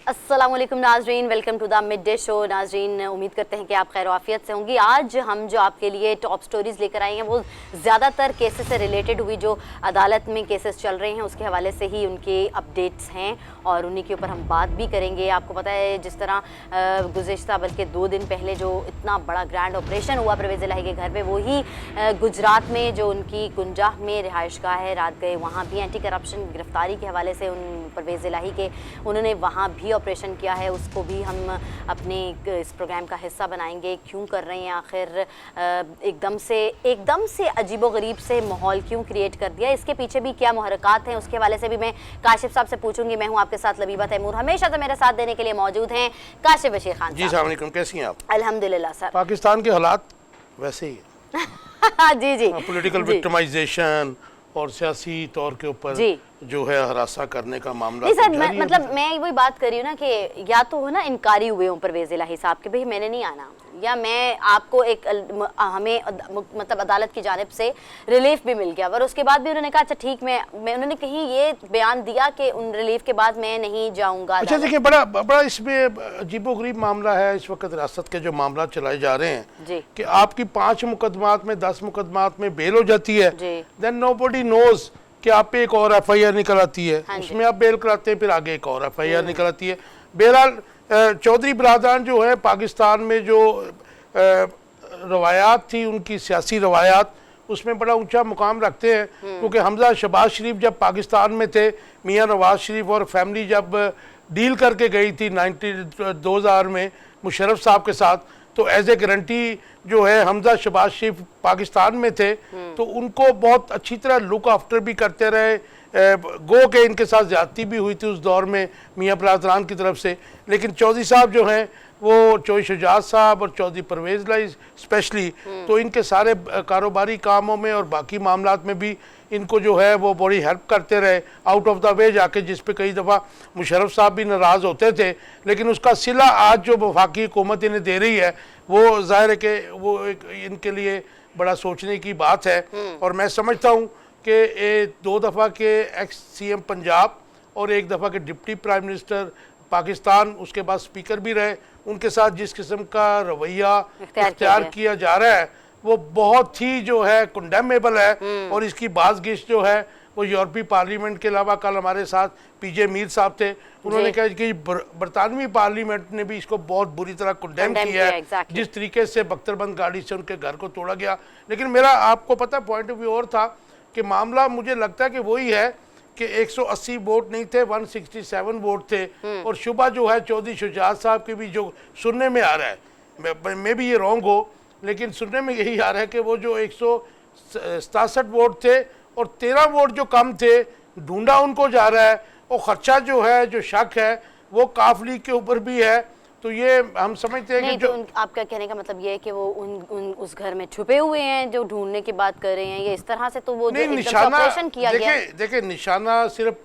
अस्सलामुअलैकुम नाजरीन, welcome to the mid day show. नाजरीन, उम्मीद करते हैं कि आप खैर आफियत से होंगी। आज हम जो आपके लिए टॉप स्टोरीज़ लेकर आए हैं वो ज़्यादातर केसेस से रिलेटेड हुई, जो अदालत में केसेस चल रहे हैं उसके हवाले से ही उनके अपडेट्स हैं और उन्हीं के ऊपर हम बात भी करेंगे। आपको पता है जिस तरह गुज़िश्ता बल्कि 2 दिन पहले जो इतना बड़ा ग्रैंड ऑपरेशन हुआ परवेज़ इलाही के घर पे, वही गुजरात में जो उनकी कुंजाह में रिहाइशगाह है, रात गए वहाँ भी एंटी करप्शन गिरफ्तारी के हवाले से उन परवेज़ इलाही के उन्होंने वहाँ भी ऑपरेशन किया है। उसको भी हम अपने इस प्रोग्राम का हिस्सा बनाएंगे। क्यों कर रहे हैं आखिर, एकदम से अजीबोगरीब से माहौल क्यों क्रिएट कर दिया, इसके पीछे भी क्या मुहर्रकात हैं, उसके हवाले से भी मैं काशिफ साहब से पूछूंगी। मैं हूं आपके साथ लबीबा तैमूर, हमेशा से मेरे साथ देने के लिए मौजूद हैं काशिफ बशीर खान। जी अस्सलाम वालेकुम, कैसी हैं आप? अल्हम्दुलिल्लाह सर। पाकिस्तान के हालात वैसे ही है। जी जी, पॉलिटिकल विक्टिमाइजेशन और सियासी तौर के ऊपर जो है हरासा करने का मामला। नहीं सर, मतलब मैं वही बात कर रही हूँ ना कि या तो हो ना इनकारी हुए हों परवेज़ इलाही साहब के, भाई मैंने नहीं आना, या मैं आपको एक हमें मतलब अदालत की जानिब से रिलीफ भी मिल गया, और उसके बाद भी उन्होंने कहा अच्छा ठीक, मैं उन्होंने कहीं ये बयान दिया कि उन रिलीफ के बाद मैं नहीं जाऊंगा। अच्छा देखिए, बड़ा इसमें अजीबोगरीब मामला है इस वक्त रियासत के जो मामला चलाए जा रहे हैं कि आपकी 5 मुकदमात में 10 मुकदमात में बेल हो जाती है, देन नोबडी नोज कि आप पे एक और FIR निकल आती है, उसमें आप बेल कराते हैं, फिर आगे एक और FIR निकल आती है। बहरहाल चौधरी बरादरान जो है पाकिस्तान में जो रवायात थी, उनकी सियासी रवायात, उसमें बड़ा ऊंचा मुकाम रखते हैं, क्योंकि हमजा शहबाज शरीफ जब पाकिस्तान में थे, मियां नवाज शरीफ और फैमिली जब डील करके गई थी 2000 में मुशर्रफ साहब के साथ, तो एज ए गारंटी जो है हमजा शहबाज शरीफ पाकिस्तान में थे, तो उनको बहुत अच्छी तरह लुक आफ्टर भी करते रहे। गो के इनके साथ ज्यादती भी हुई थी उस दौर में मियां बरादरान की तरफ से, लेकिन चौधरी साहब जो हैं वो चौधरी शुजात साहब और चौधरी परवेज़ इलाही स्पेशली, तो इनके सारे कारोबारी कामों में और बाकी मामलात में भी इनको जो है वो बड़ी हेल्प करते रहे, आउट ऑफ द वे जाके, जिस पे कई दफ़ा मुशर्रफ साहब भी नाराज़ होते थे, लेकिन उसका सिला आज जो वफाकी हुकूमत इन्हें दे रही है वो ज़ाहिर है कि वो इनके लिए बड़ा सोचने की बात है। और मैं समझता हूँ कि 2 दफ़ा के एक्स CM पंजाब और 1 दफ़ा के डिप्टी प्राइम मिनिस्टर पाकिस्तान, उसके बाद स्पीकर भी रहे, उनके साथ जिस किस्म का रवैया इख्तियार किया जा रहा है वो बहुत ही जो है कंडेमेबल है। और इसकी बाज़गिश जो है वो यूरोपीय पार्लियामेंट के अलावा कल हमारे साथ PJ मीर साहब थे, उन्होंने कहा कि बरतानवी पार्लियामेंट ने भी इसको बहुत बुरी तरह कंडेम किया है, जिस तरीके से बख्तरबंद गाड़ी से उनके घर को तोड़ा गया। लेकिन मेरा आपको पता पॉइंट ऑफ व्यू और था कि मामला मुझे लगता है कि वही है कि 180 वोट नहीं थे, 167 वोट थे। और शुबा जो है चौधरी शुजात साहब के भी जो सुनने में आ रहा है, मैं भी ये रॉन्ग हो, लेकिन सुनने में यही आ रहा है कि वो जो 167 वोट थे और 13 वोट जो कम थे ढूंढा उनको जा रहा है। और ख़र्चा जो है, जो शक है वो काफ लीग के ऊपर भी है। तो ये हम समझते हैं कि जो आपका कहने का मतलब ये है कि वो उस घर में छुपे हुए हैं जो ढूंढने की बात कर रहे हैं, ये इस तरह से तो वो जो निशाना ऑपरेशन किया गया। देखिए निशाना सिर्फ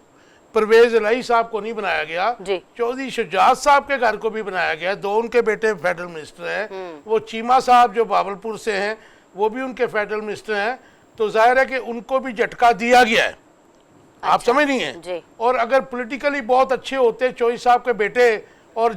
परवेज़ इलाही साहब को नहीं बनाया गया, चौधरी शुजात साहब के घर को भी बनाया गया। 2 उनके बेटे फेडरल मिनिस्टर हैं, वो चीमा साहब जो बावलपुर से हैं वो भी उनके फेडरल मिनिस्टर हैं। तो जाहिर है कि उनको भी झटका दिया गया है। आप समझ नहीं है। और अगर पॉलिटिकली बहुत अच्छे होते चौधरी साहब के बेटे और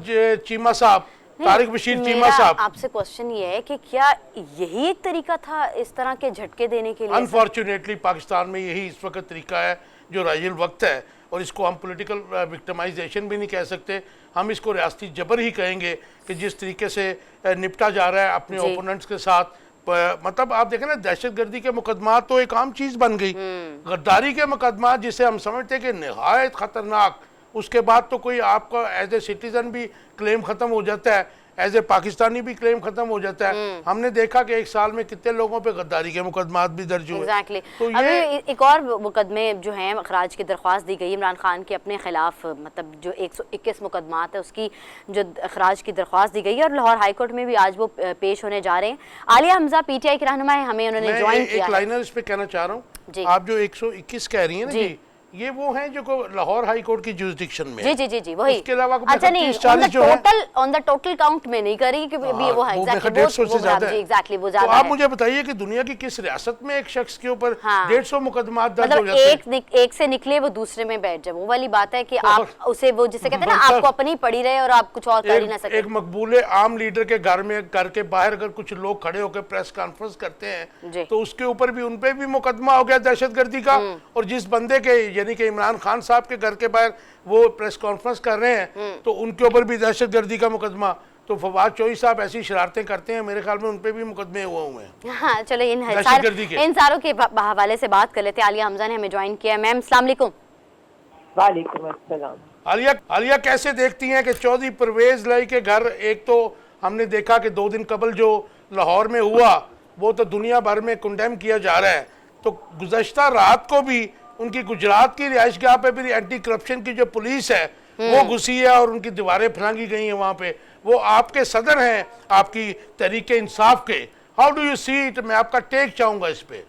चीमा साहब, तारिक बशीर चीमा साहब, आपसे क्वेश्चन ये है कि क्या यही एक तरीका था इस तरह के झटके देने के लिए? अनफॉर्चुनेटली पाकिस्तान में यही इस वक्त तरीका है जो राजिल वक्त है, और इसको हम पॉलिटिकल विक्टिमाइजेशन भी नहीं कह सकते, हम इसको रियासती जबर ही कहेंगे कि जिस तरीके से निपटा जा रहा है अपने ओपोनेंट्स के साथ। मतलब आप देखें ना, दहशतगर्दी के मुकदमा तो एक आम चीज़ बन गई, गद्दारी के मुकदमा जिसे हम समझते हैं कि नहायत ख़तरनाक, उसके बाद तो कोई आपका एज ए सिटीज़न भी क्लेम ख़त्म हो जाता है, एज ए पाकिस्तानी भी क्लेम खत्म हो जाता है। हमने देखा कि 1 साल में कितने लोगों पे गद्दारी के मुकदमात भी दर्ज हुए। तो ये एक और मुकदमे जो हैं, अखराज की दरख्वास्त दी गई इमरान खान के अपने खिलाफ, मतलब जो 121 मुकदमात है उसकी जो अखराज की दरख्वास्त दी गई है, और लाहौर हाई कोर्ट में भी आज वो पेश होने जा रहे हैं। आलिया हमजा PTI की रहनुमा है, हमें उन्होंने ज्वाइन किया। एक लाइनर इस पे कहना चाह रहा हूँ, आप जो 121 कह रही है ना जी, ये वो हैं जो को लाहौर हाई कोर्ट की जुरिस्डिक्शन में जी जी जी जी वही। उसके अलावा अच्छा नहीं, 40 जो है ऑन द टोटल काउंट में नहीं करेगी क्योंकि अभी वो है एग्जैक्टली 150 से ज्यादा है। एग्जैक्टली वो तो ज्यादा आप है। मुझे बताइए कि दुनिया की किस रियासत में एक शख्स के ऊपर हाँ। 150 मुकदमात दर्ज हो मतलब जाते हैं? एक से निकले वो दूसरे में बैठ जाए, वो वाली बात है कि आप उसे वो जिसे कहते हैं ना, मतलब आपको अपनी पड़ी रहे और आप कुछ और कर ही ना सके। एक मकबूले आम लीडर के घर में करके बाहर अगर कुछ लोग खड़े होकर प्रेस कॉन्फ्रेंस करते जी। हैं तो उसके ऊपर भी, उन पे भी मुकदमा हो गया दहशतगर्दी का। और जिस बंदे के यानी कि इमरान खान साहब के घर के बाहर वो प्रेस कॉन्फ्रेंस कर रहे हैं तो उनके ऊपर भी दहशतगर्दी का मुकदमा। तो फवाद चौधरी साहब ऐसी शरारतें करते हैं, मेरे ख्याल में उन पे भी मुकदमे हुए हैं। हाँ चलो दहशतगर्दी के। इन सारों के हवाले से बात कर लेते हैं। आलिया हमजा ने हमें ज्वाइन किया। मैम अस्सलाम वालेकुम। वालेकुम अस्सलाम। आलिया कैसे देखती हैं कि चौधरी परवेज लाई के घर, एक तो हमने देखा कि 2 दिन कबल जो लाहौर में हुआ वो तो दुनिया भर में कंडेम किया जा रहा है, तो गुज़श्ता रात को भी उनकी गुजरात की रिहाइशगाह पे भी एंटी करप्शन की जो पुलिस है वो घुसी है और उनकी दीवारें फलांगी गई हैं वहाँ पे। वो आपके सदर हैं आपकी तहरीक इंसाफ के, how do you see it? मैं आपका टेक चाहूँगा इस पे।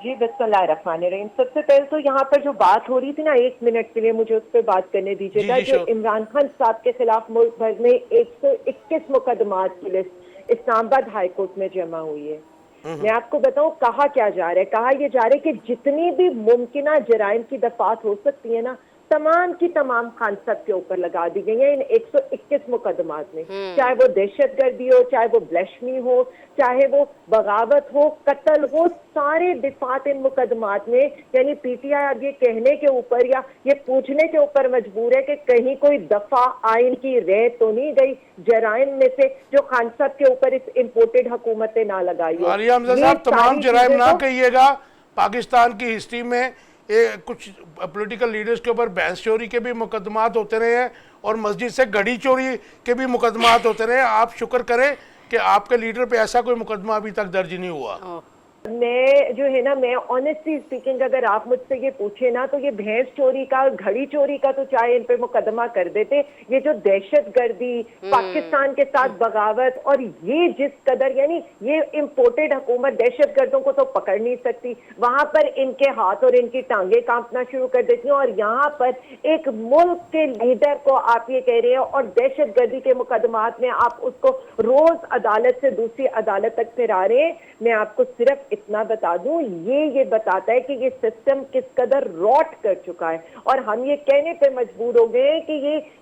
जी बिस्मिल्लाहिर्रहमानिर्रहीम। सबसे पहले तो यहाँ पर जो बात हो रही थी ना, 1 मिनट के लिए मुझे उस पर बात करने दीजिएगा। जी, जो sure। इमरान खान साहब के खिलाफ मुल्क भर में 121 मुकदमात की लिस्ट इस्लामाबाद हाई कोर्ट में जमा हुई है। मैं आपको बताऊं कहा क्या जा रहा है। कहा यह जा रहा है कि जितनी भी मुमकिन जराइम की दफात हो सकती है ना, तमाम की तमाम खान साहब के ऊपर लगा दी गई है इन 121 मुकदमात में। चाहे वो दहशतगर्दी हो, चाहे वो ब्लैशमी हो, चाहे वो बगावत हो, कत्ल हो, सारे दिफात इन मुकदमात में। यानी पीटीआई अब ये कहने के ऊपर या ये पूछने के ऊपर मजबूर है कि कहीं कोई दफा आइन की रह तो नहीं गई जराइम में से जो खान साहब के ऊपर इस इम्पोर्टेड हुकूमत ने ना लगाई हो। आलिया हमजा साहब, तमाम जराइम ना कहिएगा। पाकिस्तान की हिस्ट्री में कुछ पॉलिटिकल लीडर्स के ऊपर भैंस चोरी के भी मुकदमात होते रहे हैं और मस्जिद से घड़ी चोरी के भी मुकदमात होते रहे। आप शुक्र करें कि आपके लीडर पे ऐसा कोई मुकदमा अभी तक दर्ज नहीं हुआ। मैं जो है ना, मैं ऑनेस्टली स्पीकिंग अगर आप मुझसे ये पूछे ना, तो ये भैंस चोरी का, घड़ी चोरी का तो चाहे इन पे मुकदमा कर देते, ये जो दहशतगर्दी, पाकिस्तान के साथ बगावत और ये जिस कदर, यानी ये इम्पोर्टेड हुकूमत दहशतगर्दों को तो पकड़ नहीं सकती, वहां पर इनके हाथ और इनकी टांगे कांपना शुरू कर देती हैं। और यहाँ पर एक मुल्क के लीडर को आप ये कह रहे हैं और दहशतगर्दी के मुकदमात में आप उसको रोज अदालत से दूसरी अदालत तक फिरा रहे हैं। मैं आपको सिर्फ इतना बता दूं, ये बताता है कि ये सिस्टम किस कदर रॉट कर चुका है। और हम ये कहने पे मजबूर हो गए हैं कि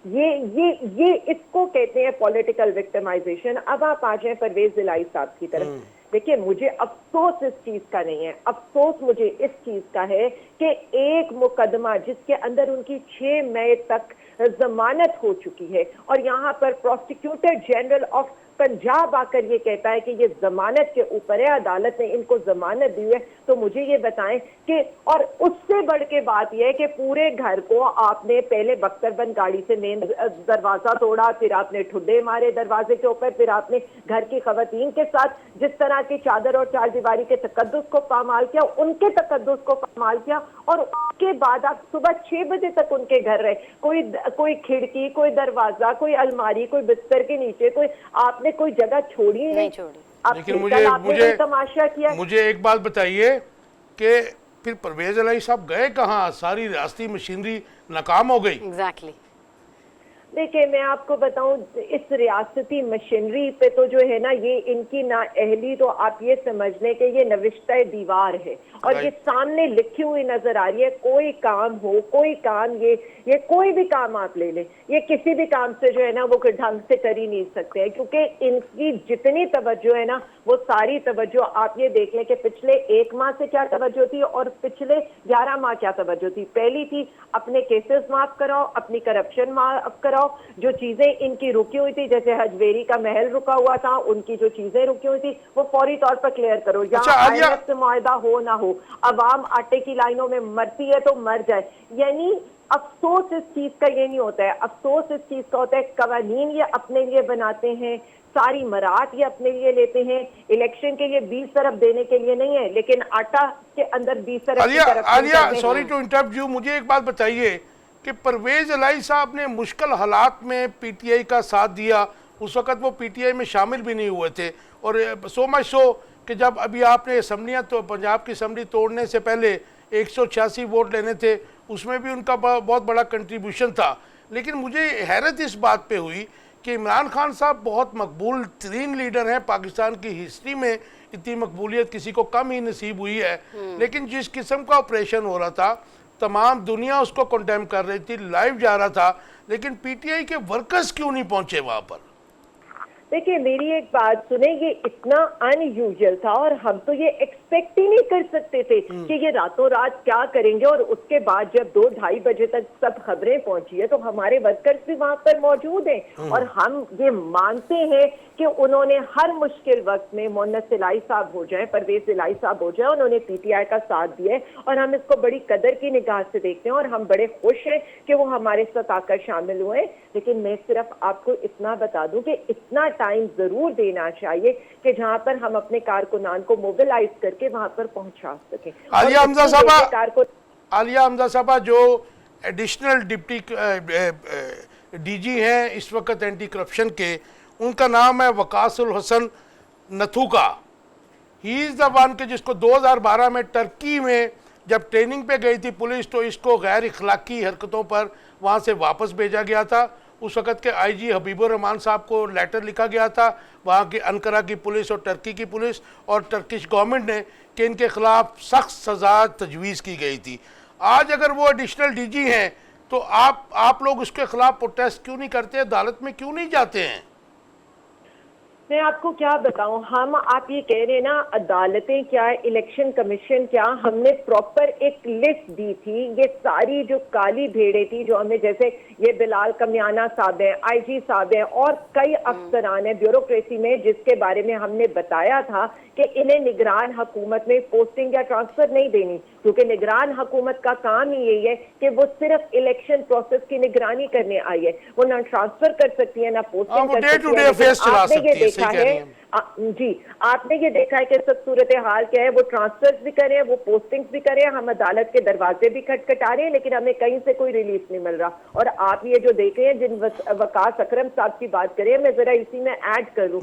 ये इसको कहते हैं पॉलिटिकल विक्टिमाइजेशन। अब आप आ जाए परवेज इलाही साहब की तरफ। देखिए, मुझे अफसोस इस चीज का नहीं है, अफसोस मुझे इस चीज का है कि एक मुकदमा जिसके अंदर उनकी 6 मई तक जमानत हो चुकी है और यहाँ पर प्रोसिक्यूटर जनरल ऑफ पंजाब आकर ये कहता है कि ये जमानत के ऊपर है, अदालत ने इनको जमानत दी है। तो मुझे ये बताएं कि, और उससे बढ़ के बात यह है कि पूरे घर को आपने पहले बख्तरबंद गाड़ी से मेन दरवाजा तोड़ा, फिर आपने ठुड्डे मारे दरवाजे के ऊपर, फिर आपने घर की खवातीन के साथ जिस तरह की चादर और चारदीवारी के तकद्दुस को पामाल किया, उनके तकद्दुस को पामाल किया। और उसके बाद आप सुबह 6 बजे तक उनके घर रहे। कोई खिड़की, कोई दरवाजा, कोई अलमारी, कोई बिस्तर के नीचे आपने कोई जगह छोड़ी नहीं छोड़ी। लेकिन मुझे तमाशा किया। मुझे एक बात बताइए कि फिर परवेज इलाही साहब गए कहाँ? सारी रियासती मशीनरी नाकाम हो गई। एग्जैक्टली। देखिए, मैं आपको बताऊं, इस रियासती मशीनरी पे तो जो है ना, ये इनकी नाअहली तो आप ये समझ लें कि ये नविश्ता दीवार है और ये सामने लिखी हुई नजर आ रही है। कोई काम हो, कोई काम, ये कोई भी काम आप ले लें, ये किसी भी काम से जो है ना वो ढंग से कर ही नहीं सकते हैं, क्योंकि इनकी जितनी तवज्जो है ना, वो सारी तवज्जो आप ये देख लें कि पिछले 1 माह से क्या तवज्जो थी और पिछले 11 माह क्या तवज्जो थी। पहली थी अपने केसेस माफ कराओ, अपनी करप्शन माफ कराओ, जो चीजें इनकी रुकी हुई थी, जैसे हजवेरी का महल रुका हुआ था, उनकी जो चीजें रुकी हुई थी वो फौरी तौर पर क्लियर करो। यहाँ IMF से मुआहदा हो ना हो, अवाम आटे की लाइनों में मरती है तो मर जाए। यानी अफसोस इस चीज का ये नहीं होता है, अफसोस इस चीज का होता है कवानीन ये अपने लिए बनाते हैं, सारी मराहत ये अपने लिए लेते हैं, इलेक्शन के लिए 20 अरब देने के लिए नहीं है, लेकिन आटा के अंदर 20 अरब। Alia, sorry to interrupt you, मुझे एक बात बताइए कि परवेज इलाही साहब ने मुश्किल हालात में पीटीआई का साथ दिया। उस वक़्त वो पीटीआई में शामिल भी नहीं हुए थे और सो मच सो कि जब अभी आपने असम्बलियाँ तो पंजाब की असम्बली तोड़ने से पहले 186 वोट लेने थे, उसमें भी उनका बहुत बड़ा कंट्रीब्यूशन था। लेकिन मुझे हैरत इस बात पे हुई कि इमरान खान साहब बहुत मकबूल तरीन लीडर हैं, पाकिस्तान की हिस्ट्री में इतनी मकबूलियत किसी को कम ही नसीब हुई है, लेकिन जिस किस्म का ऑपरेशन हो रहा था तमाम दुनिया उसको कंडेम कर रही थी, लाइव जा रहा था, लेकिन पीटीआई के वर्कर्स क्यों नहीं पहुंचे वहां पर? देखिए मेरी एक बात सुने, ये इतना अनयूजुअल था और हम तो ये एक्सपेक्ट ही नहीं कर सकते थे कि ये रातों रात क्या करेंगे। और उसके बाद जब 2-2:30 बजे तक सब खबरें पहुंची है तो हमारे वर्कर्स भी वहां पर मौजूद हैं और हम ये मानते हैं कि उन्होंने हर मुश्किल वक्त में मोहम्मद सिलाई साहब हो जाए, परवेज सिलाई साहब हो जाए, उन्होंने पीटीआई का साथ दिया है और हम इसको बड़ी कदर की निगाह से देखते हैं और हम बड़े खुश हैं कि वो हमारे साथ आकर शामिल हुए। लेकिन मैं सिर्फ आपको इतना बता दूं कि इतना टाइम जरूर देना चाहिए कि जहां पर हम अपने कारकुनान को मोबिलाइज करके वहां पर पहुंचा सकें। आलिया हमजा साहबा जो एडिशनल डिप्टी डीजी हैं इस वक्त एंटी करप्शन के, उनका नाम है Waqasul Hasan Nathuka. He is the one के जिसको 2012 में टर्की में जब ट्रेनिंग पे गई थी पुलिस तो इसको गैर इखलाकी हरकतों पर वहाँ से वापस भेजा गया था। उस वक़्त के आईजी हबीबुर रहमान साहब को लेटर लिखा गया था वहाँ की अनकरा की पुलिस और टर्की की पुलिस और टर्किश गवर्नमेंट ने कि इनके ख़िलाफ़ सख्त सज़ा तजवीज़ की गई थी। आज अगर वो एडिशनल डीजी हैं तो आप लोग उसके ख़िलाफ़ प्रोटेस्ट क्यों नहीं करते, अदालत में क्यों नहीं जाते हैं? मैं आपको क्या बताऊं, हम आप ये कह रहे हैं ना अदालतें क्या, इलेक्शन कमीशन क्या, हमने प्रॉपर एक लिस्ट दी थी। ये सारी जो काली भेड़ें थी जो हमें, जैसे ये बिलाल कमियाना साहब हैं, आईजी साहब हैं और कई अफसरान हैं ब्यूरोक्रेसी में, जिसके बारे में हमने बताया था कि इन्हें निगरान हुकूमत में पोस्टिंग या ट्रांसफर नहीं देनी, क्योंकि निगरान हुकूमत का काम ही यही है कि वो सिर्फ इलेक्शन प्रोसेस की निगरानी करने आई है। वो ना ट्रांसफर कर सकती है ना पोस्टिंग कर सकती है। देखा है जी, आपने ये देखा है कि सब सूरत हाल क्या है, वो ट्रांसफर्स भी करें, वो पोस्टिंग्स भी करें, हम अदालत के दरवाजे भी खटखटा रहे हैं लेकिन हमें कहीं से कोई रिलीफ नहीं मिल रहा। और आप ये जो देख रहे हैं, जिन वकास अकरम साहब की बात करें, मैं जरा इसी में ऐड करूं,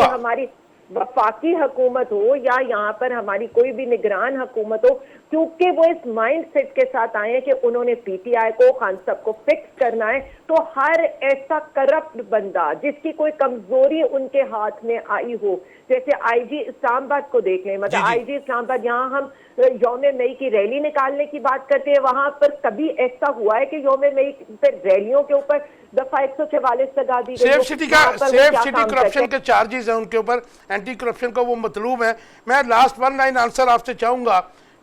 हमारी वफाकी हुकूमत हो या यहाँ पर हमारी कोई भी निगरान हुकूमत हो, क्योंकि वो इस माइंड सेट के साथ आए हैं कि उन्होंने पीटीआई को, खान साहब को फिक्स करना है, तो हर ऐसा करप्ट बंदा जिसकी कोई कमजोरी उनके हाथ में आई हो, जैसे आईजी इस्लामाबाद को देख लें, मतलब आईजी इस्लामाबाद, यहाँ हम यौम मई की रैली निकालने की बात करते हैं, वहां पर कभी ऐसा हुआ है कि यौम मई पर रैलियों के ऊपर दफा 144 लगा दी गई? सेफ सिटी करप्शन के चार्जेस हैं उनके ऊपर, एंटी करप्शन का वो मतलूब है। मैं लास्ट वन लाइन आंसर आपसे चाहूंगा,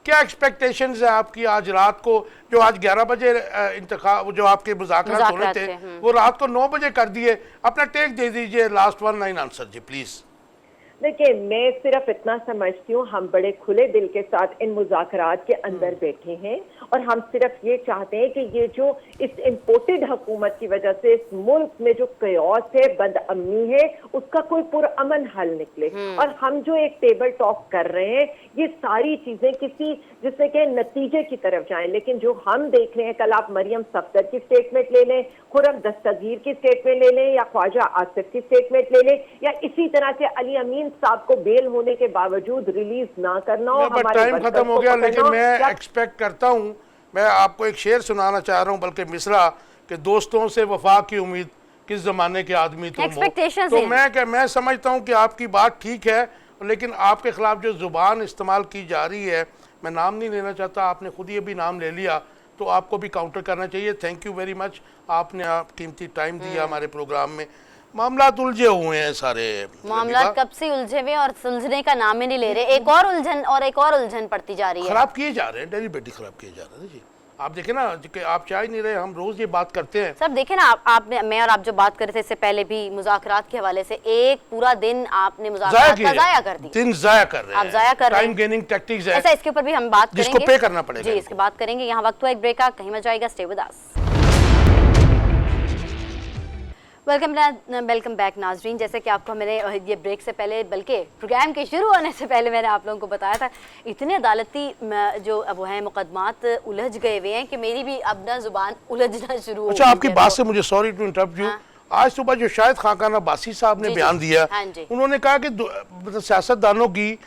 क्या एक्सपेक्टेशंस है आपकी आज रात को, जो आज 11 बजे इंतखाब जो आपके मुज़ाकरात होने थे वो रात को 9 बजे कर दिए, अपना टेक दे दीजिए, लास्ट वन लाइन आंसर जी प्लीज। देखिए मैं सिर्फ इतना समझती हूँ, हम बड़े खुले दिल के साथ इन मुज़ाकरात के अंदर बैठे हैं और हम सिर्फ ये चाहते हैं कि ये जो इस इम्पोर्टेड हुकूमत की वजह से इस मुल्क में जो कयास है, बदअमनी है, उसका कोई पुरअमन हल निकले। और हम जो एक टेबल टॉक कर रहे हैं, ये सारी चीजें किसी जिससे कि नतीजे की तरफ जाएं, लेकिन जो हम देख रहे हैं, कल आप मरियम सफदर की स्टेटमेंट ले लें, खुर्रम दस्तगीर की स्टेटमेंट ले लें, या ख्वाजा आसिफ की स्टेटमेंट ले लें, या इसी तरह से अली अमीन साहब को बेल होने के बावजूद रिलीज ना करना हो, हमारे टाइम खत्म हो गया। लेकिन मैं एक्सपेक्ट करता हूं, मैं आपको एक शेर सुनाना चाह रहा हूं, बल्कि मिसरा कि दोस्तों से वफा की उम्मीद किस जमाने के आदमी तुम हो। तो मैं समझता हूं कि आपकी बात ठीक है, लेकिन आपके खिलाफ जो जुबान इस्तेमाल की जा रही है, मैं नाम नहीं लेना चाहता, आपने खुद ही अभी नाम ले लिया, तो आपको भी काउंटर करना चाहिए। थैंक यू वेरी मच, आपने आप कीमती टाइम दिया हमारे प्रोग्राम में। मामला उलझे हुए हैं सारे, मामला कब से उलझे हुए और सुलझने का नाम ही नहीं ले रहे। एक और उलझन पड़ती जा रही है, खराब किए जा रहे हैं, डेलीबरेटली खराब किए जा रहे हैं जी। आप देखें ना कि आप चाह ही नहीं रहे, हम रोज ये बात करते हैं। सर देखें ना, आपने, मैं और आप जो बात कर रहे थे इससे पहले भी मुज़ाकरात के हवाले से, एक पूरा दिन आपने मुज़ाकरात का ज़ाया कर दिया। दिन ज़ाया कर रहे हैं, आप ज़ाया कर रहे हैं, टाइम गेनिंग टैक्टिक्स है। ऐसा, इसके ऊपर भी हम बात करेंगे, जिसको पे करना पड़ेगा जी, इसकी बात करेंगे। यहाँ वक्त हुआ एक ब्रेक का, कहीं मत जाएगा, stay with us. Welcome back नाजरीन। जैसे कि आपको मैंने ये ब्रेक से पहले, बल्कि प्रोग्राम के शुरू होने से पहले मैंने आप लोगों को बताया था, इतने अदालती जो वो हैं मुकदमात उलझ गए हुए हैं कि मेरी भी अब ना जुबान उलझना शुरू हो गई। अच्छा, आपकी बात से मुझे, सॉरी टू इंटरप्ट यू, आज सुबह जो शायद खाकाना बासी साहब ने बयान दिया, उन्होंने कहा कि सियासतदानों की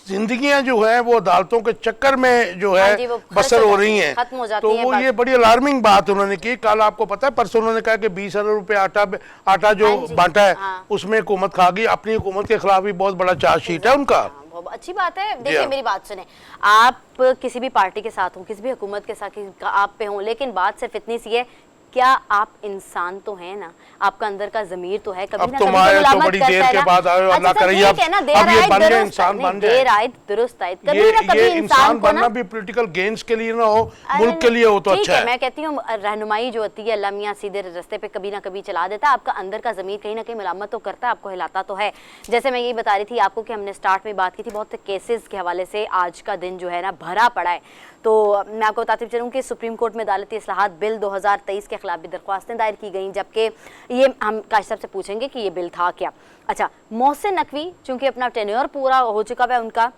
जिंदगियां जो है वो अदालतों के चक्कर में जो हाँ है जी, वो खर्च बसर हो हो जाती रही हैं, हैं। खत्म हो जाती तो हैं वो बात। ये बड़ी अलार्मिंग बात उन्होंने की। कल आपको पता है परसों उन्होंने कहा कि 20 अरब रुपए आटा जो हाँ जी, बांटा है हाँ। उसमें हुकूमत खा गई। अपनी हुकूमत के खिलाफ भी बहुत बड़ा चार्जशीट है उनका। हाँ, बहुत अच्छी बात है। देखिए हाँ। मेरी बात सुने, आप किसी भी पार्टी के साथ हो, किसी भी हुकूमत के साथ आप पे हो, लेकिन बात सिर्फ इतनी सी है, क्या आप इंसान तो हैं ना, आपका अंदर का जमीर तो है, कभी अब ना तुम कभी आए तो मुलामत बड़ी करता देर है के ना। बाद आए, अच्छा अल्लाह सर, करे ठीक अब है ना, अब ये बन गए दुरुस्त इंसान नहीं, बन जाए। देर आए दुरुस्त आए, कभी ना कभी ये इंसान इंसान को ना बनना भी पॉलिटिकल गेन्स के लिए ना हो, मुल्क के लिए हो तो ठीक अच्छा है। मैं कहती हूँ रहनुमाई जो होती है अल्लाह मियाँ सीधे रास्ते पे कभी ना कभी चला देता है। आपका अंदर का ज़मीर कहीं ना कहीं मुलामत तो करता है, आपको हिलाता तो है। जैसे मैं यही बता रही थी आपको कि हमने स्टार्ट में बात की थी, बहुत केसेस के हवाले से आज का दिन जो है ना भरा पड़ा है। तो मैं आपको बताती चलूँ कि सुप्रीम कोर्ट में अदालती इस्लाहात बिल 2023 के खिलाफ भी दरख्वास्तें दायर की गई, जबकि ये हम काशिफ साहब से पूछेंगे कि ये बिल था क्या। अच्छा, मोहसिन नकवी चूंकि अपना टेन्योर पूरा हो चुका है उनका,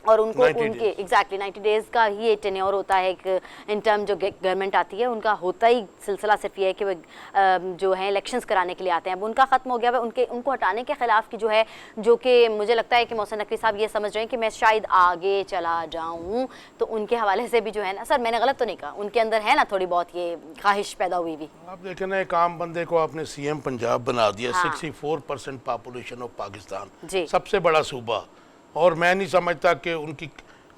और उनको 90 उनके days। एग्जैक्टली 90 डेज का ही टेन्योर होता है एक इन टर्म जो गवर्नमेंट आती है, उनका होता ही सिलसिला सिर्फ ये है कि वो जो है इलेक्शंस कराने के लिए आते हैं। अब उनका ख़त्म हो गया है, उनको हटाने के खिलाफ की जो है, जो कि मुझे लगता है कि मोहसिन नकवी साहब ये समझ रहे हैं कि मैं शायद आगे चला जाऊँ, तो उनके हवाले से भी जो है ना, सर मैंने गलत तो नहीं कहा, उनके अंदर है ना थोड़ी बहुत ये ख्वाहिश पैदा हुई भी। आप देखें ना, एक आम बंदे को आपने सीएम पंजाब बना दिया। हाँ। 64% पॉपुलेशन ऑफ पाकिस्तान, जी। सबसे बड़ा सूबा, और मैं नहीं समझता कि उनकी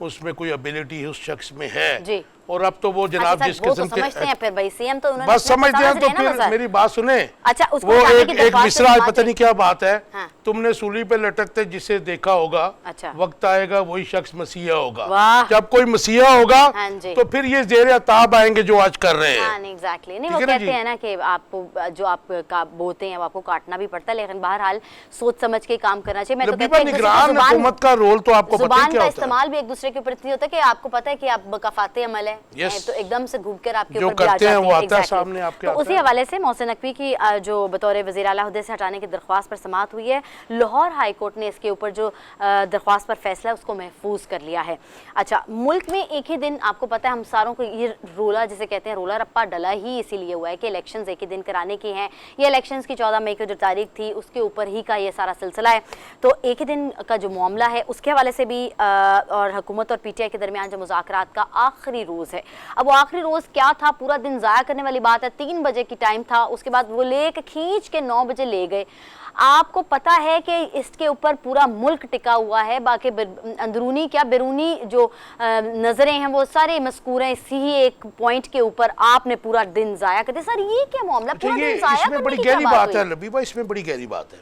उसमें कोई एबिलिटी उस शख्स में है। जी। और अब तो वो जनाब अच्छा, जिस वो तो किस्म समझते हैं फिर भाई, सीएम तो उन्होंने बस अपने समझते हैं, तो समझ रहे हैं ना फिर सर। मेरी बात सुने। अच्छा, उसको वो हटाने की एक दरख्वास्त मिसरा से पता नहीं क्या बात है, हाँ। तुमने सूली पे लटकते जिसे देखा होगा, अच्छा। वक्त आएगा वही शख्स मसीहा होगा। वाह। जब कोई मसीहा होगा हाँ जी। तो फिर ये जेर अताब आएंगे जो आज कर रहे हाँ हैं। नहीं एग्जैक्टली नहीं, ठीक वो है ना कहते जी? हैं ना कि आपको जो आप का बोते हैं वो आपको काटना भी पड़ता है, लेकिन बहरहाल सोच समझ के काम करना चाहिए। मैं तो लबीबा, कहती हूँ एक दूसरे की निगरान हुकूमत का रोल तो आपको पता ही जुबान क्या का होता है। इस्तेमाल भी एक दूसरे के ऊपर इतनी होता है कि आपको पता है कि आप बकाफाते अमल है, Yes। तो एकदम से घूम कर आपके जो ऊपर भी आ करते हैं जाते वो आता है exactly। सामने आपके तो आता उसी है। हवाले से मोहसिन नकवी की जो बतौर वज़ीर आला ओहदे से हटाने की दरख्वास्त पर समाअत हुई है, लाहौर हाई कोर्ट ने इसके ऊपर जो दरख्वास्त पर फैसला है उसको महफूज कर लिया है। अच्छा, मुल्क में एक ही दिन, आपको पता है हम सारों को ये रोला जिसे कहते हैं रोला रप्पा डला ही इसीलिए हुआ है कि इलेक्शंस एक ही दिन कराने की हैं। ये इलेक्शंस की 14 मई की जो तारीख थी उसके ऊपर ही का ये सारा सिलसिला है। तो एक ही दिन का जो मामला है उसके हवाले से भी और हुकूमत और पीटीआई के दरमियान जो मुज़ाकरात का आखिरी रोज़ है। अब वो आखिरी रोज़ क्या था, पूरा दिन ज़ाया करने वाली बात है। 3 बजे की टाइम था, उसके बाद वो लेके खींच के 9 बजे ले गए। आपको पता है कि इसके ऊपर पूरा मुल्क टिका हुआ है, बाकी अंदरूनी क्या बैरूनी जो नज़रें हैं वो सारे मस्कूर हैं इसी ही एक पॉइंट के ऊपर। आपने पूरा दिन ज़ाया कर दिया। सर ये क्या मामला, पूरा ये दिन ज़ाया इसमें करने बड़ी की क्या गहरी बात बात है हुई? लबीबा, इसमें बड़ी गहरी बात है।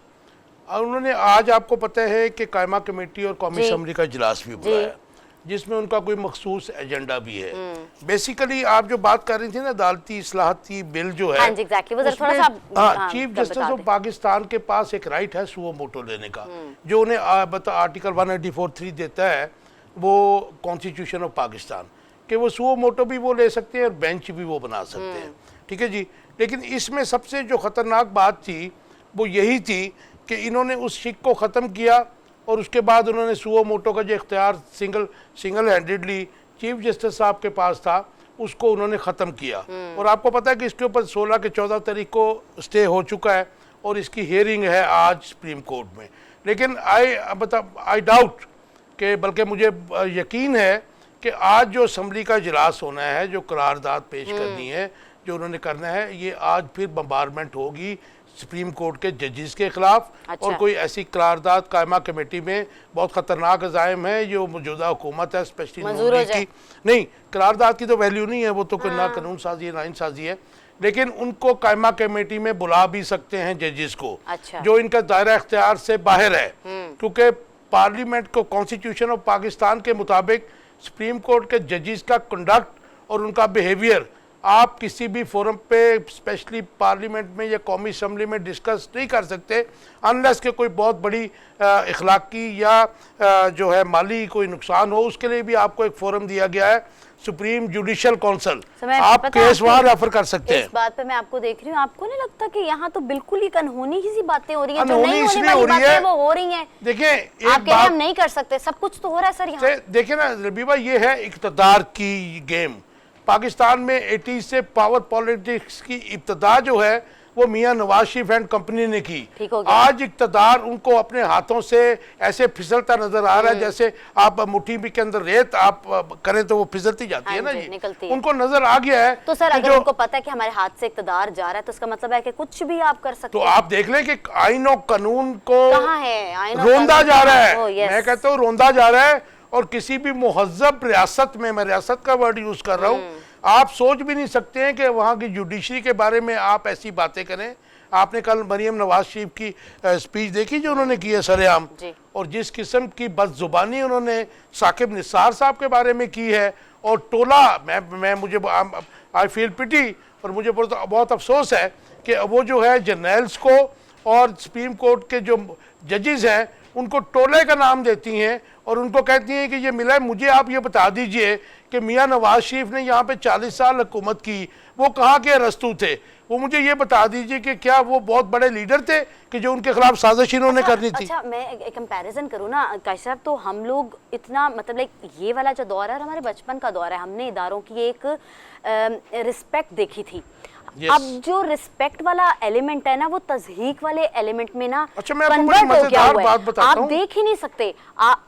और उन्होंने आज आपको पता है कि कायमा कमेटी और कौमी जी। असम्बली का इजलास भी बुलाया, जिसमें उनका कोई मखसूस एजेंडा भी है। बेसिकली आप जो बात कर रही थी ना, अदालती इस्लाहती बिल जो है, हाँ जी, exactly। वो जरा उसमें, थोड़ा सा हाँ, चीफ बता जस्टिस ऑफ दें। पाकिस्तान के पास एक राइट है सुओ मोटो लेने का, जो उन्हें आर्टिकल 184(3) देता है वो कॉन्स्टिट्यूशन ऑफ पाकिस्तान, कि वो सुओ मोटो भी वो ले सकते हैं और बेंच भी वो बना सकते हैं। ठीक है जी। लेकिन इसमें सबसे जो खतरनाक बात थी वो यही थी कि इन्होंने उस शिक को ख़त्म किया और उसके बाद उन्होंने सुओ मोटो का जो इख्तियार सिंगल हैंडेडली चीफ जस्टिस साहब के पास था उसको उन्होंने ख़त्म किया। और आपको पता है कि इसके ऊपर 16 के 14 तारीख को स्टे हो चुका है और इसकी हियरिंग है आज सुप्रीम कोर्ट में। लेकिन आई डाउट कि, बल्कि मुझे यकीन है कि आज जो असम्बली का इजलास होना है, जो करारदाद पेश करनी है, जो उन्होंने करना है, ये आज फिर बम्बारमेंट होगी सुप्रीम कोर्ट के जजेस के खिलाफ। अच्छा। और कोई ऐसी करारदाद कायमा कमेटी में बहुत ख़तरनाक अज़ाइम है जो मौजूदा हुकूमत है, स्पेशली मंजूर हो नून लीग की। नहीं, करारदाद की तो वैल्यू नहीं है, वो तो ना कानून साजी है ना इंसाजी है। लेकिन उनको कायमा कमेटी में बुला भी सकते हैं जजेस को, अच्छा। जो इनका दायरा इख्तियार से बाहर है, क्योंकि पार्लियामेंट को कॉन्स्टिट्यूशन ऑफ पाकिस्तान के मुताबिक सुप्रीम कोर्ट के जजेस का कंडक्ट और उनका बिहेवियर आप किसी भी फोरम पे, स्पेशली पार्लियामेंट में या कौमी असम्बली में डिस्कस नहीं कर सकते अनलेस के कोई बहुत बड़ी इखलाकी या जो है माली कोई नुकसान हो। उसके लिए भी आपको एक फोरम दिया गया है, सुप्रीम जुडिशल काउंसिल, आप केस वहाँ रेफर कर सकते हैं। इस बात पे मैं आपको देख रही हूँ, आपको नहीं लगता कि यहाँ तो बिल्कुल ही अनहोनी ही सी बातें हो रही हैं, जो अनहोनी नहीं होने इसलिए वाली हो रही बातें है, वो हो रही हैं। देखिए आप एक कह रहे हैं बात हम नहीं कर सकते, सब कुछ तो हो रहा है सर यहाँ। देखिए ना रबीबा, ये है इक़्तिदार की गेम। पाकिस्तान में 80 से पावर पॉलिटिक्स की इब्तिदा जो है वो मियां नवाज शरीफ एंड कंपनी ने की। ठीक हो गया। आज इक़्तिदार उनको अपने हाथों से ऐसे फिसलता नजर आ रहा है जैसे आप मुट्ठी भी के अंदर रेत आप करें तो वो फिसलती जाती है ना हाँ जी, जी, निकलती है। उनको नजर आ गया है। तो सर कि अगर जो- उनको पता है कि हमारे हाथ से इक़्तिदार जा रहा है तो इसका मतलब है कि कुछ भी आप कर सकते तो हैं। आप देख लें कि आईन और कानून को कहाँ है आईन और रोंदा कानून? जा रहा ओह, है। यस। मैं कहता हूँ रोंदा जा रहा है। और किसी भी मुहज्जब रियासत में, मैं रियासत का वर्ड यूज कर रहा हूँ, आप सोच भी नहीं सकते हैं कि वहाँ की जुडिशरी के बारे में आप ऐसी बातें करें। आपने कल मरियम नवाज शरीफ की स्पीच देखी जो उन्होंने की है सरेआम, जी। और जिस किस्म की बदजुबानी उन्होंने साकिब निसार साहब के बारे में की है, और टोला मैं मुझे आई फील पिटी, और मुझे बहुत अफसोस है कि वो जो है जर्नल्स को और सुप्रीम कोर्ट के जो जजेस हैं उनको टोले का नाम देती हैं और उनको कहती हैं कि ये मिला है। मुझे आप ये बता दीजिए कि मियां नवाज शरीफ ने यहाँ पे 40 साल हुकूमत की, वो कहाँ के रस्तू थे? वो मुझे ये बता दीजिए कि क्या वो बहुत बड़े लीडर थे कि जो उनके खिलाफ साजिश इन्होंने करनी थी? अच्छा मैं एक कंपैरिजन करूँ ना काश साहब, तो हम लोग इतना मतलब लाइक ये वाला जो दौर है और हमारे बचपन का दौर है, हमने इदारों की एक रिस्पेक्ट देखी थी। Yes. अब जो रिस्पेक्ट वाला एलिमेंट है ना वो तज़हीक वाले एलिमेंट में ना अच्छा, मैं आपको कन्वर्ट बड़ी हो गया मजेदार हुआ है। बात बताता आप हूँ। देख ही नहीं सकते।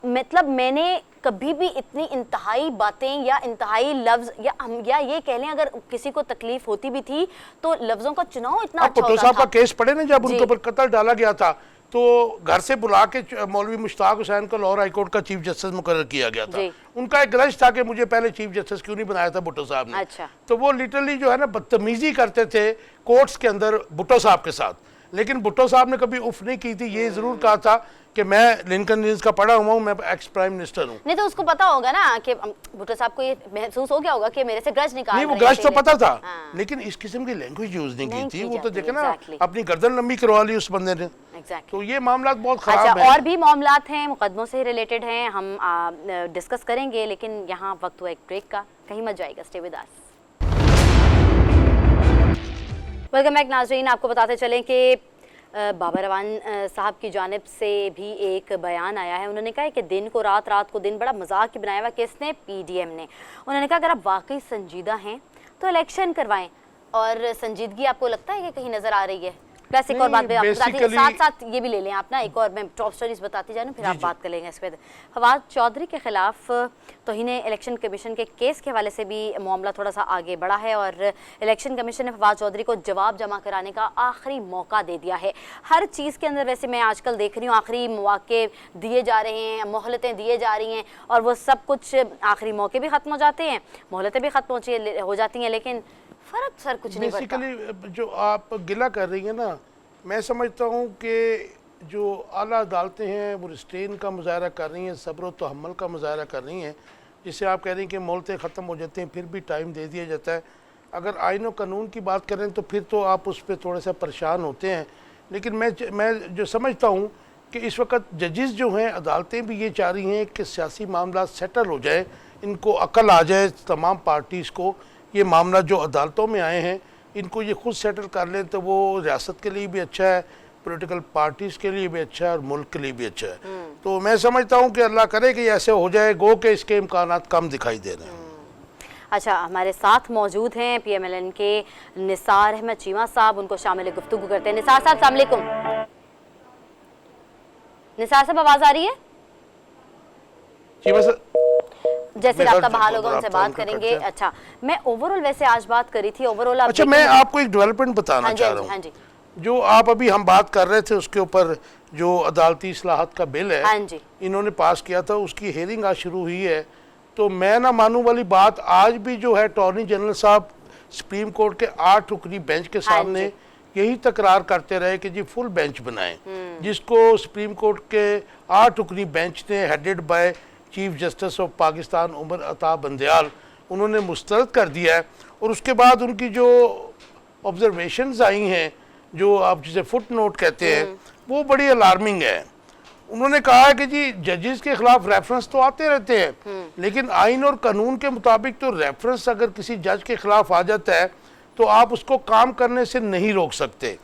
मतलब मैंने कभी भी इतनी इंतहाई बातें या इंतहाई लफ्ज या ये कह लें अगर किसी को तकलीफ होती भी थी तो लफ्जों का चुनाव इतना आप अच्छा भुट्टो होता साहब था। का केस पढ़े ना, जब जी। उनके ऊपर कत्ल डाला गया था तो घर से बुला के मौलवी मुश्ताक हुसैन को लाहौर हाईकोर्ट का चीफ जस्टिस मुकर्रर किया गया था। जी। उनका एक ग्रज था कि मुझे पहले चीफ जस्टिस क्यों नहीं बनाया था भुट्टो साहब ने। अच्छा। तो वो लिटरली जो है ना बदतमीजी करते थे कोर्ट्स के अंदर भुट्टो साहब के साथ, लेकिन भुट्टो साहब ने कभी उफ नहीं की थी। ये जरूर कहा था कि मैं लिंकन न्यूज़ का पढ़ा हुआ हूँ, मैं एक्स प्राइम मिनिस्टर हूँ। नहीं तो उसको पता होगा ना कि भुट्टो साहब को ये महसूस हो गया होगा कि मेरे से ग्रज निकाल नहीं, वो रहे हैं ग्रज तो तेरे। पता था, हाँ। लेकिन इस किस्म की लैंग्वेज यूज नहीं नहीं की थी। की वो तो जाती, देखे ना, exactly। अपनी गर्दन लंबी करवा ली उस बंदे ने। Exactly। तो ये मामला बहुत खराब अच्छा है। और भी मामलात हैं मुकदमों से रिलेटेड हैं, हम डिस्कस करेंगे, लेकिन यहाँ वक्त हुआ एक ब्रेक का, कहीं मत जाएगा, stay with us. Welcome back नाजरीन, आपको बताते चलें कि बाबर रवान साहब की जानिब से भी एक बयान आया है। उन्होंने कहा है कि दिन को रात, रात को दिन, बड़ा मजाक ही बनाया हुआ किसने? PDM ने। उन्होंने कहा अगर आप वाकई संजीदा हैं तो इलेक्शन करवाएं। और संजीदगी आपको लगता है कि कहीं नजर आ रही है? प्लस एक और बात भी आपको बताती हूँ, साथ साथ ये भी ले लें आप ना, एक और मैं टॉप स्टोरीज बताती जाऊँ फिर आप बात कर लेंगे इस पर। फवाद चौधरी के खिलाफ तौहीन इलेक्शन कमीशन के केस के हवाले से भी मामला थोड़ा सा आगे बढ़ा है और इलेक्शन कमीशन ने फवाद चौधरी को जवाब जमा कराने का आखिरी मौका दे दिया है। हर चीज़ के अंदर वैसे मैं आजकल देख रही हूँ आखिरी मौके दिए जा रहे हैं, मोहलतें दिए जा रही हैं और वो सब कुछ आखिरी मौके भी ख़त्म हो जाते हैं, मोहलतें भी ख़त्म हो जाती हैं, लेकिन फ़र्क सर कुछ नहीं पड़ता। बेसिकली जो आप गिला कर रही हैं ना, मैं समझता हूँ कि जो आला अदालतें हैं वो रिस्ट्रेन का मुजाहरा कर रही हैं, सब्र व तहम्मुल का मुजाहरा कर रही हैं। जिससे आप कह रही हैं कि मोहलतें ख़त्म हो जाती हैं फिर भी टाइम दे दिया जाता है। अगर आइन और कानून की बात करें तो फिर तो आप उस पर थोड़ा सा परेशान होते हैं, लेकिन मैं जो समझता हूँ कि इस वक्त जजेस जो हैं, अदालतें भी ये चाह रही हैं कि सियासी मामला सेटल हो जाए, इनको अकल आ जाए तमाम पार्टीज़ को। ये मामला जो अदालतों में आए हैं इनको ये खुद सेटल कर लें तो वो रियासत के लिए भी अच्छा है, पॉलिटिकल पार्टीज़ के लिए भी अच्छा है और मुल्क के लिए भी अच्छा है। तो मैं समझता हूँ कि अल्लाह करे कि ऐसे हो जाए, गो के इसके इम्कानात कम दिखाई दे रहे हैं। अच्छा, हमारे साथ मौजूद हैं PMLN के निसार अहमद चीमा साहब, उनको शामिल गुफ्तगू करते हैं। निसार साहब अस्सलाम वालेकुम। निसार साहब आवाज़ आ रही है? जी बस जैसे आपका बहाल होगा उनसे बात करेंगे। अच्छा, मैं ओवरऑल वैसे आज बात करी थी ओवरऑल। अच्छा, मैं आपको एक डेवलपमेंट बताना चाह रहा हूँ। जो आप अभी हम बात कर रहे थे उसके ऊपर, जो अदालती इस्लाहत का बिल है, हाँ जी, इन्होंने पास किया था, उसकी हेयरिंग आज शुरू हुई है। तो मैं ना मानूं वाली बात, आज भी जो है अटॉर्नी जनरल साहब सुप्रीम कोर्ट के 8 रुकनी बेंच के सामने यही तकरार करते रहे कि जी फुल बेंच बनाएं, जिसको सुप्रीम कोर्ट के 8 रुकनी बेंच ने headed by Chief Justice of Pakistan Umar Ata Bandial, उन्होंने मुस्तरद कर दिया है। और उसके बाद उनकी जो ऑब्जर्वेशंस आई हैं, जो आप जिसे फुट नोट कहते हैं, वो बड़ी अलार्मिंग है। उन्होंने कहा है कि जी जजेस के खिलाफ रेफरेंस तो आते रहते हैं, लेकिन आइन और कानून के मुताबिक तो रेफरेंस अगर किसी जज के खिलाफ आ जाता है तो आप उसको काम करने से नहीं रोक सकते।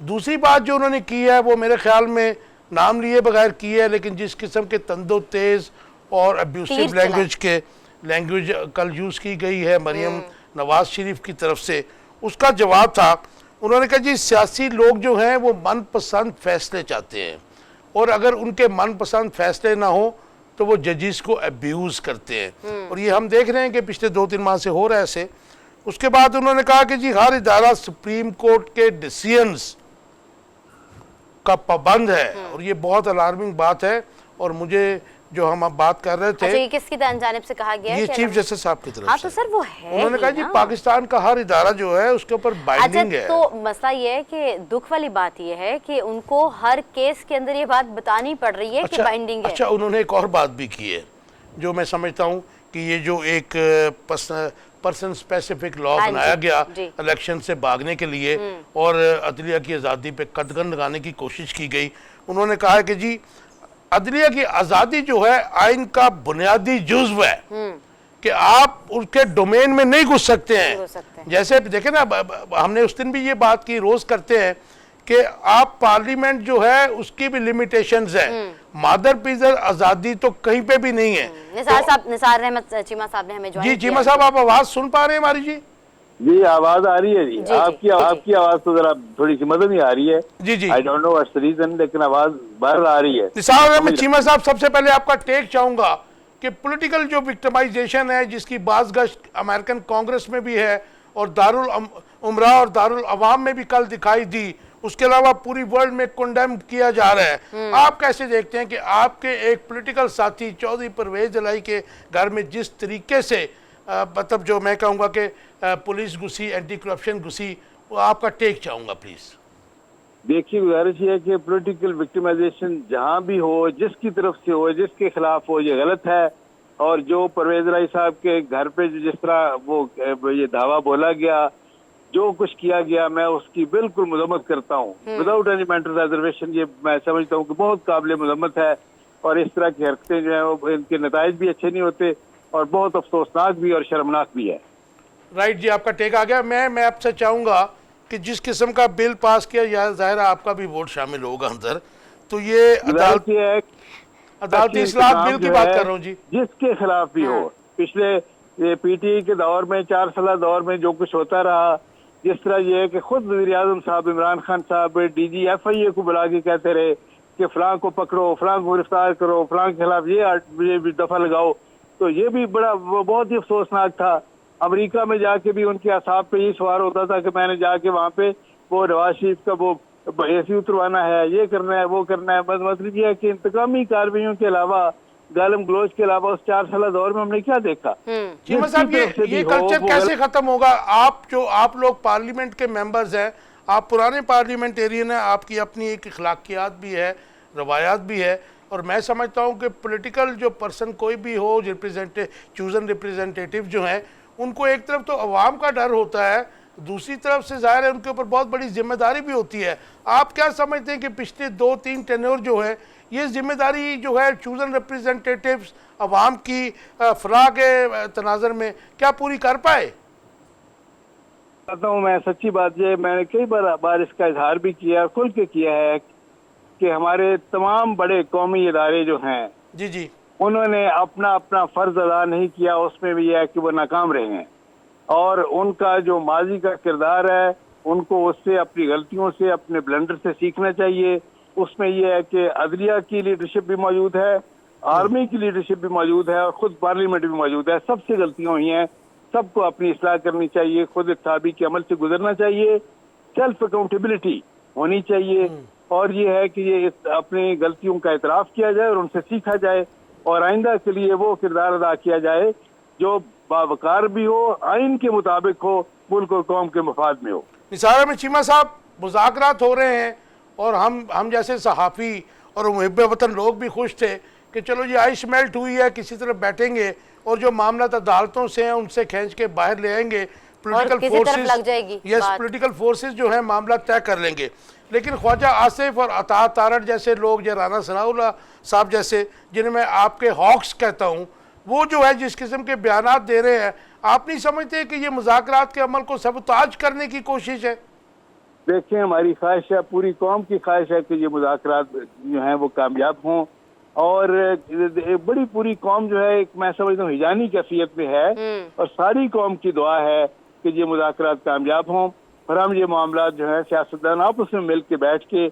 दूसरी बात जो उन्होंने की है वो मेरे ख्याल में नाम लिए बगैर की है, लेकिन जिस किस्म के तंदो तेज़ और अब्यूसिव लैंग्वेज कल यूज़ की गई है मरियम नवाज शरीफ की तरफ से, उसका जवाब था। उन्होंने कहा जी सियासी लोग जो हैं वो मनपसंद फैसले चाहते हैं, और अगर उनके मनपसंद फैसले ना हो तो वो जजिस को अब्यूज़ करते हैं, और ये हम देख रहे हैं कि पिछले 2-3 माह से हो रहा है ऐसे। उसके बाद उन्होंने कहा कि जी हर इदारा सुप्रीम कोर्ट के डिसीजंस का पाबंद है, और ये बहुत अलार्मिंग बात है। और मुझे जो हम अब बात कर रहे थे, अच्छा, ये किसकी जानिब से कहा गया है? ये क्या चीफ नाम? जस्टिस साहब की तरफ हाँ से। तो सर वो है उन्होंने कहा ही जी ना। पाकिस्तान का हर इदारा जो है उसके ऊपर बाइंडिंग अच्छा, है। तो मसला ये है कि दुख वाली बात ये है कि उनको हर केस के अंदर ये बात बतानी पड़ रही है कि बाइंडिंग है। अच्छा, उन्होंने एक और बात भी की है जो मैं समझता हूँ कि ये जो एक पर्सन स्पेसिफिक लॉ हाँ बनाया जी, गया जी। इलेक्शन से भागने के लिए और अदलिया की आज़ादी पे कदगन लगाने की कोशिश की गई। उन्होंने कहा है कि जी अदलिया की आज़ादी जो है आइन का बुनियादी जुज़्व है कि आप उसके डोमेन में नहीं घुस सकते घुस हैं। सकते हैं। जैसे देखें ना, हमने उस दिन भी ये बात की, रोज करते हैं कि आप पार्लियामेंट जो है उसकी भी लिमिटेशंस है। मादर पिजर आज़ादी तो कहीं पे भी नहीं है। निसार अहमद चीमा साहब ने हमें जी ज्वाइन चीमा किया। साहब, आप आवाज़ सुन पा रहे हैं हमारी? जी जी आवाज आ रही है जी, जी, आपकी जी, आपकी आवाज तो जरा थोड़ी सी मदद नहीं आ रही है। जी जी I don't know what's the reason, लेकिन आवाज बाहर आ रही है। निसार अहमद चीमा साहब, सबसे पहले आपका टेक चाहूंगा कि पॉलिटिकल जो विक्टिमाइजेशन है जिसकी बाज़गश्त अमेरिकन कांग्रेस में भी है और दारुल उमरा और दारुल अवाम में भी कल दिखाई दी, उसके अलावा पूरी वर्ल्ड में कंडेम किया जा रहा है, आप कैसे देखते हैं कि आपके एक पॉलिटिकल साथी चौधरी परवेज इलाही के घर में जिस तरीके से मतलब जो मैं कहूँगा कि पुलिस घुसी, एंटी करप्शन घुसी, वो आपका टेक चाहूँगा प्लीज़। देखिए, गुजारिश ये है कि पॉलिटिकल विक्टिमाइजेशन जहाँ भी हो, जिसकी तरफ से हो, जिसके खिलाफ हो, ये गलत है। और जो परवेज इलाही साहब के घर पे जिस तरह वो ये दावा बोला गया, जो कुछ किया गया, मैं उसकी बिल्कुल मजम्मत करता हूँ विदाउट एनी मेंटल रिजर्वेशन। ये मैं समझता हूँ कि बहुत काबिल मजम्मत है, और इस तरह की हरकतें जो है वो इनके नताइज भी अच्छे नहीं होते और बहुत अफसोसनाक भी और शर्मनाक भी है। राइट जी, आपका टेक आ गया। मैं आपसे चाहूँगा कि जिस किस्म का बिल पास किया, या ज़ाहिर है आपका भी वोट शामिल होगा अंदर, तो ये अदालती इस्लाह बिल की बात कर रहा हूँ जी, जिसके खिलाफ भी हो। पिछले ये पीटीआई के दौर में, 4 साल दौर में जो कुछ होता रहा, जिस तरह ये है कि खुद वज़ीर आज़म साहब इमरान खान साहब डीजी FIA को बुला के कहते रहे कि फलां को पकड़ो, फलां को गिरफ्तार करो, फलां के खिलाफ ये भी दफा लगाओ, तो ये भी बड़ा बहुत ही अफसोसनाक था। अमेरिका में जाके भी उनके असाब पे ये सवार होता था कि मैंने जाके वहाँ पे वो नवाज शरीफ का वो AC उतरवाना है, ये करना है, वो करना है। मतलब ये है कि इंतकामी कार्रवाइयों के अलावा, गालम गलोच के अलावा उस 4 साल दौर में हमने क्या देखा। चीमा साहब, ये कल्चर कैसे खत्म होगा? आप लोग पार्लियामेंट के मेंबर्स हैं, आप पुराने पार्लियामेंटेरियन हैं, आपकी अपनी एक अखलाकियात भी है, रवायात भी है, और मैं समझता हूँ कि पॉलिटिकल जो पर्सन कोई भी हो, चूजन रिप्रेजेंटेटिव जो हैं, उनको एक तरफ तो अवाम का डर होता है, दूसरी तरफ से जाहिर है उनके ऊपर बहुत बड़ी जिम्मेदारी भी होती है। आप क्या समझते हैं कि पिछले 2-3 टेन्योर जो है, ये जिम्मेदारी जो है चूजन रिप्रेजेंटेटिव्स अवाम की फलाह के तनाजर में क्या पूरी कर पाए? कहता हूँ मैं, सच्ची बात ये, मैंने कई बार इसका इजहार भी किया, खुल के किया है कि हमारे तमाम बड़े कौमी इदारे जो हैं, जी जी, उन्होंने अपना फर्ज अदा नहीं किया। उसमें भी यह है कि वो नाकाम रहे हैं, और उनका जो माजी का किरदार है, उनको उससे, अपनी गलतियों से, अपने ब्लंडर से सीखना चाहिए। उसमें यह है कि अदलिया की लीडरशिप भी मौजूद है, आर्मी की लीडरशिप भी मौजूद है, और खुद पार्लियामेंट भी मौजूद है। सबसे गलतियां हुई हैं, सबको अपनी इस्लाह करनी चाहिए, खुद इत्ताबी के अमल से गुजरना चाहिए, सेल्फ अकाउंटेबिलिटी होनी चाहिए, और ये है कि ये अपनी गलतियों का इतराफ किया जाए और उनसे सीखा जाए, और आइंदा के लिए वो किरदार अदा किया जाए जो बावकार भी हो, आइन के मुताबिक हो, मुल्क और कौम के मफाद में हो। निसार अहमद चीमा साहब, मुज़ाकरात हो रहे हैं, और हम जैसे सहाफ़ी और मुहिब वतन लोग भी खुश थे कि चलो ये आइस मेल्ट हुई है, किसी तरफ बैठेंगे और जो मामला अदालतों से हैं उनसे खींच के बाहर ले आएंगे, पॉलिटिकल फोर्सेस जो है मामला तय कर लेंगे। लेकिन ख्वाजा आसिफ और अता तारड़ जैसे लोग, या राना सनाउल्लाह साहब जैसे, जिन्हें मैं आपके हॉक्स कहता हूँ, वो जो है जिस किस्म के बयानात दे रहे हैं, आप नहीं समझते कि ये मुज़ाकरात के अमल को सबताज करने की कोशिश है? देखें, हमारी ख्वाहिश है, पूरी कौम की ख्वाहिश है कि ये मुज़ाकरात जो हैं वो कामयाब हों, और बड़ी पूरी कौम जो है, एक मैं समझता हूँ हिजानी कैफियत में है, और सारी कौम की दुआ है कि ये मुज़ाकरात कामयाब हों। और हम ये मामला जो है सियासतदान आपस में मिल के बैठ के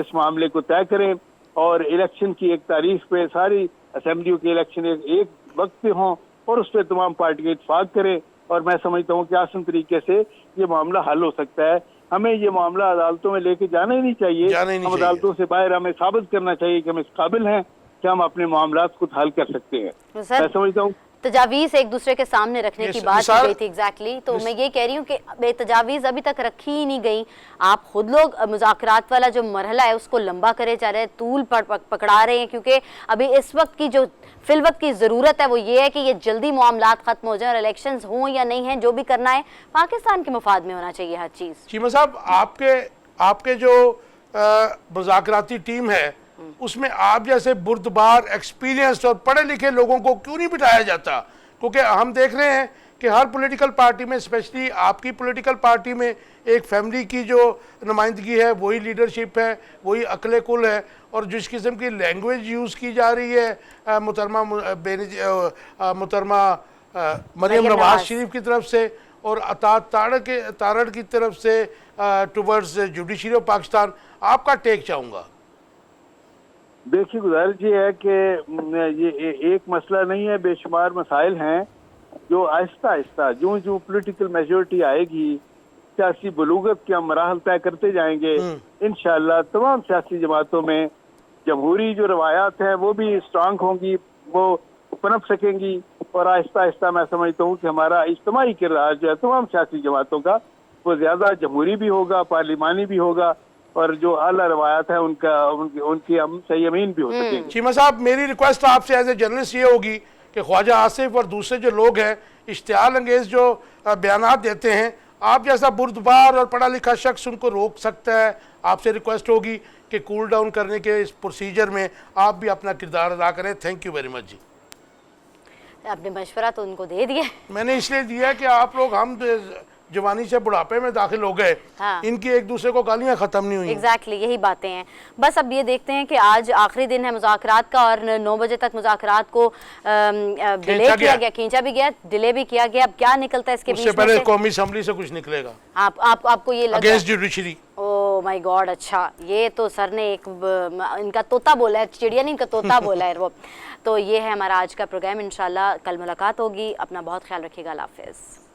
इस मामले को तय करें और इलेक्शन की एक तारीख पे सारी असेंबलियों के इलेक्शन एक वक्त पे हों और उस पर तमाम पार्टियां इत्तेफाक करें। और मैं समझता हूँ कि आसान तरीके से ये मामला हल हो सकता है। हमें ये मामला अदालतों में लेके जाना ही नहीं चाहिए। हम अदालतों से बाहर हमें साबित करना चाहिए कि हम इस काबिल हैं कि हम अपने मामला को हल कर सकते हैं। मैं समझता हूँ तजावीज़ एक दूसरे के सामने रखने की बात की गई थी एग्जैक्टली तो मैं ये कह रही हूँ कि तजावीज़ अभी तक रखी ही नहीं गई। आप खुद लोग मुज़ाकरात वाला जो मरहला है उसको लंबा करे जा रहे हैं, तूल पकड़ा रहे हैं, क्योंकि अभी इस वक्त की जो फिलवक्त की ज़रूरत है वो ये है कि ये जल्दी मामलात ख़त्म हो जाए और इलेक्शंस हों या नहीं हैं, जो भी करना है पाकिस्तान के मफाद में होना चाहिए हर चीज़। चीमा साहब, आपके जो मुज़ाकराती टीम है उसमें आप जैसे बुर्दबार एक्सपीरियंस्ड और पढ़े लिखे लोगों को क्यों नहीं बिठाया जाता? क्योंकि हम देख रहे हैं कि हर पॉलिटिकल पार्टी में, स्पेशली आपकी पॉलिटिकल पार्टी में, एक फैमिली की जो नुमाइंदगी है वही लीडरशिप है, वही अकले कुल है। और जिस किस्म की लैंग्वेज यूज़ की जा रही है मुहतरमा मरियम नवाज शरीफ की तरफ से और तारड़ की तरफ से टुवर्ड्स जुडिशरी ऑफ पाकिस्तान, आपका टेक चाहूँगा। देखिए, गुजारिश ये है कि ये एक मसला नहीं है, बेशुमार मसाइल हैं जो आहिस्ता आहिस्ता जो जो पॉलिटिकल मेजोरिटी आएगी, सियासी बलूगत के हम मराहल तय करते जाएंगे। इंशाअल्लाह तमाम सियासी जमातों में जमहूरी जो रवायात हैं वो भी स्ट्रांग होंगी, वो पनप सकेंगी और आहिस्ता आहिस्ता मैं समझता हूँ कि हमारा इज्तिमाई किरदार जो है तमाम सियासी जमातों का वो ज़्यादा जमहूरी भी होगा, पार्लिमानी भी होगा और जो आला रवायात है उनकी हम सही अमीन भी हो सकेंगे। चीमा साहब, मेरी रिक्वेस्ट आपसे एज ए जर्नलिस्ट ये होगी कि ख्वाजा आसिफ और दूसरे जो लोग हैं इश्तियाल अंगेज जो बयानात देते हैं, आप जैसा बुर्दबार और पढ़ा लिखा शख्स उनको रोक सकता है। आपसे रिक्वेस्ट होगी कि कूल डाउन करने के इस प्रोसीजर में आप भी अपना किरदार अदा करें। थैंक यू वेरी मच जी। आपने मशवरा तो उनको दे दिया। मैंने इसलिए दिया कि आप लोग, हम जवानी से बुढ़ापे में दाखिल हो गए, हाँ। इनकी एक दूसरे को गालियां खत्म नहीं हुई। एग्जैक्टली यही बातें हैं। बस अब ये देखते हैं कि आज आखिरी दिन है मुज़ाकरात का और 9 बजे तक मुज़ाकरात को डिले किया गया, खींचा भी गया, डिले भी किया गया। अब क्या निकलता है इसके बीच में? उससे पहले कौमी असम्बली से कुछ निकलेगा आपको ये लगा? Against judiciary. Oh my God, अच्छा, ये तो सर ने एक इनका तोता बोला है, चिड़िया नहीं, इनका तोता बोला है वो। तो ये है हमारा आज का प्रोग्राम। इंशाल्लाह कल मुलाकात होगी। अपना बहुत ख्याल रखिएगा। अल्लाह हाफिज़।